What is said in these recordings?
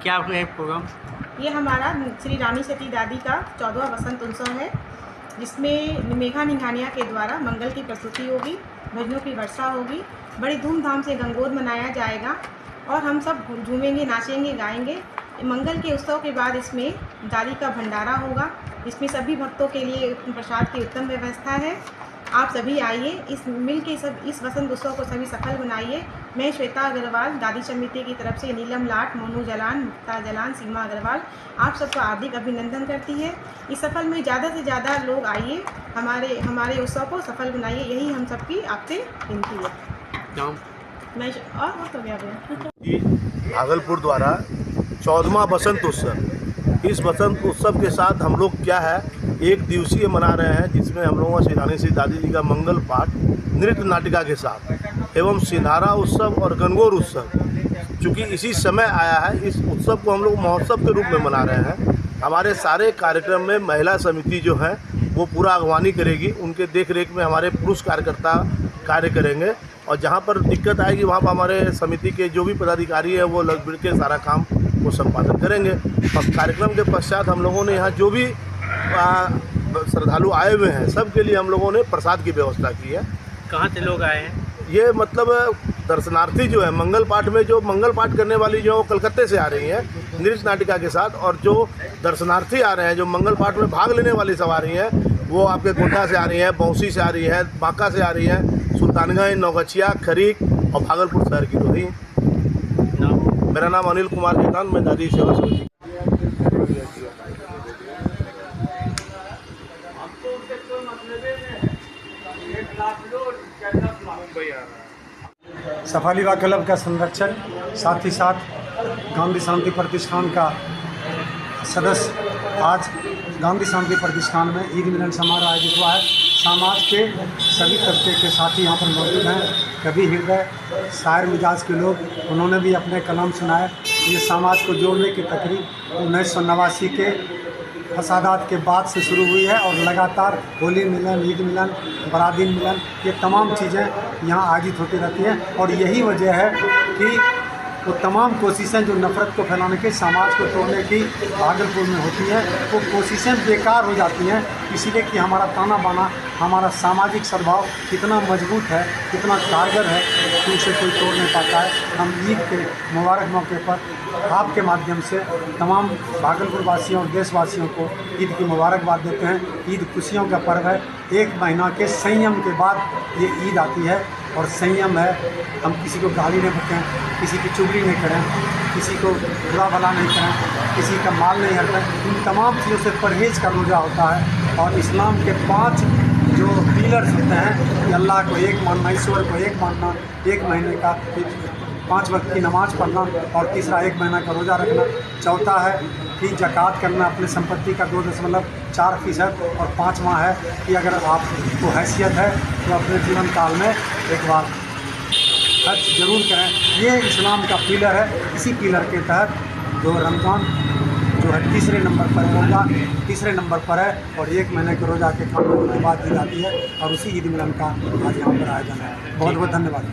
क्या है प्रोग्राम? ये हमारा श्री रानी सती दादी का 14वां वसंत उत्सव है, जिसमें मेघा निघानिया के द्वारा मंगल की प्रस्तुति होगी, भजनों की वर्षा होगी, बड़ी धूमधाम से गंगोर मनाया जाएगा और हम सब झूमेंगे, नाचेंगे, गाएंगे। मंगल के उत्सव के बाद इसमें दादी का भंडारा होगा, इसमें सभी भक्तों के लिए प्रसाद की उत्तम व्यवस्था है। आप सभी आइए, इस वसंत उत्सव को सभी सफल बनाइए। मैं श्वेता अग्रवाल दादी समिति की तरफ से नीलम लाट, मोनू जलान, मुक्ता जलान, सीमा अग्रवाल आप सबका हार्दिक अभिनंदन करती है। इस सफल में ज़्यादा से ज़्यादा लोग आइए, हमारे उत्सव को सफल बनाइए, यही हम सबकी आपसे विनती है। मैं और तो गया भागलपुर द्वारा 14वां वसंत उत्सव, इस वसंत उत्सव के साथ हम लोग क्या है एक दिवसीय मना रहे हैं, जिसमें हम लोगों श्री रानी सती दादी जी का मंगल पाठ नृत्य नाटिका के साथ एवं सिंधारा उत्सव और गंगोर उत्सव, चूँकि इसी समय आया है, इस उत्सव को हम लोग महोत्सव के रूप में मना रहे हैं। हमारे सारे कार्यक्रम में महिला समिति जो है वो पूरा अगवानी करेगी, उनके देख रेख में हमारे पुरुष कार्यकर्ता कार्य करेंगे और जहाँ पर दिक्कत आएगी वहाँ पर हमारे समिति के जो भी पदाधिकारी है वो लग मिल के सारा काम वो संपादन करेंगे। और कार्यक्रम के पश्चात हम लोगों ने यहाँ जो भी श्रद्धालु आए हुए हैं सबके लिए हम लोगों ने प्रसाद की व्यवस्था की है। कहाँ से लोग आए हैं? ये मतलब दर्शनार्थी जो है मंगल पाठ में जो मंगल पाठ करने वाली जो वो कलकत्ते से आ रही हैं नृत्य नाटिका के साथ, और जो दर्शनार्थी आ रहे हैं जो मंगल पाठ में भाग लेने वाली सवारी हैं वो आपके गोंडा से आ रही हैं, बौंसी से आ रही है, बांका से आ रही हैं, सुल्तानगंज, नौगछिया, खरीक और भागलपुर शहर की रही। मेरा नाम अनिल कुमार खेतान, मैं दादी सेवा समिति। सफालीवा क्लब का संरक्षक, साथ ही साथ गांधी शांति प्रतिष्ठान का सदस्य आज गांधी शांति प्रतिष्ठान में ईद मिलन समारोह आयोजित हुआ है। समाज के सभी तबके के साथी यहाँ पर मौजूद हैं। कभी हृदय शायर मिजाज के लोग, उन्होंने भी अपने कलाम सुनाए। ये समाज को जोड़ने की तकरीब 1989 के फसादात के बाद से शुरू हुई है और लगातार होली मिलन, ईद मिलन, बरादीन मिलन, ये तमाम चीज़ें यहाँ आयोजित होती रहती हैं। और यही वजह है कि वो तमाम कोशिशें जो नफ़रत को फैलाने की, समाज को तोड़ने की भागलपुर में होती हैं, वो कोशिशें बेकार हो जाती हैं, इसीलिए कि हमारा ताना बाना, हमारा सामाजिक सद्भाव कितना मजबूत है, कितना कारगर है कि उसे कोई तोड़ नहीं पाता है। हम ईद के मुबारक मौके पर आपके माध्यम से तमाम भागलपुर वासियों और देशवासियों को ईद की मुबारकबाद देते हैं। ईद खुशियों का पर्व है। एक महीना के संयम के बाद ये ईद आती है और संयम है, हम किसी को गाली नहीं बकें, किसी की चुगली नहीं करें, किसी को बुरा भला नहीं करें, किसी का माल नहीं हड़पें। इन तमाम चीज़ों से परहेज़ का रोज़ा होता है। और इस्लाम के 5 जो पिलर्स होते हैं कि अल्लाह को एक मानना, ईश्वर को एक मानना, एक महीने का 5 वक्त की नमाज़ पढ़ना, और तीसरा 1 महीना का रोज़ा रखना, चौथा है कि ज़कात करना अपनी संपत्ति का 2.4%, और 5वां है कि अगर आपको हैसियत है तो अपने जीवन काल में एक बार हज ज़रूर करें। ये इस्लाम का पिलर है। इसी पिलर के तहत जो रमज़ान जो है तीसरे नंबर पर होगा, तीसरे नंबर पर है, और 1 महीने के रोज़ा के खाने के बाद ईद आती है और उसी ईद मिलन का आज यहाँ पर आयोजन है। बहुत बहुत धन्यवाद।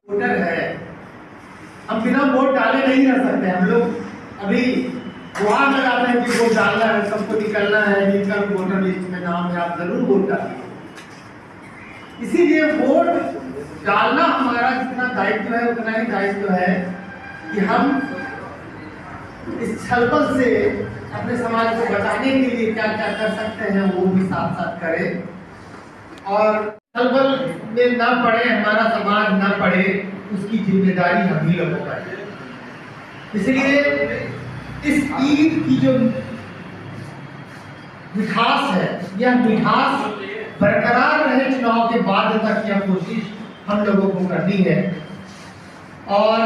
वोटर है, हम बिना वोट डाले नहीं रह सकते। हम लोग अभी गुहार लगाते हैं कि वोट डालना है, सबको निकलना है, जिनका वोटर लिस्ट में नाम है आप जरूर वोट डालिए। इसीलिए वोट डालना हमारा जितना दायित्व है उतना ही दायित्व है कि हम इस छलबल से अपने समाज को बचाने के लिए क्या क्या कर सकते हैं वो भी साथ साथ करें, और छलबल में न पड़े, हमारा समाज न पड़े, उसकी जिम्मेदारी हम ही लोगों का है। इसलिए इस ईद की जो मिठास है, यह मिठास बरकरार रहे चुनाव के बाद तक, यह कोशिश हम लोगों को करनी है। और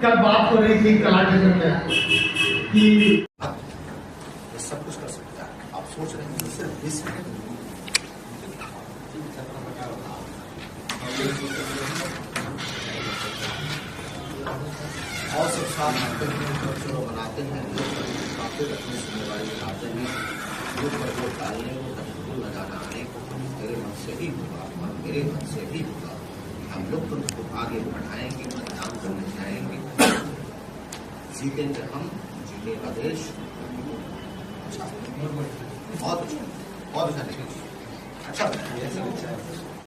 कल बात हो रही थी कलाटेशन में कि सब कुछ कर सकता है। आप सोच रहे हैं सिर्फ 20 मिनट और सब साथ बनाते हैं। फिर अपनी जिम्मेवारी निभाते हैं। वोट पर वोट डालने को, कभी लगाना आने को मेरे मन से ही होगा और मेरे मन से ही होगा। हम लोकतंत्र को आगे बढ़ाएंगे, मतदान करने जाएंगे, जीतेंगे हम, जीतेगा देश। अच्छा बहुत अच्छा, बहुत अच्छा, अच्छा।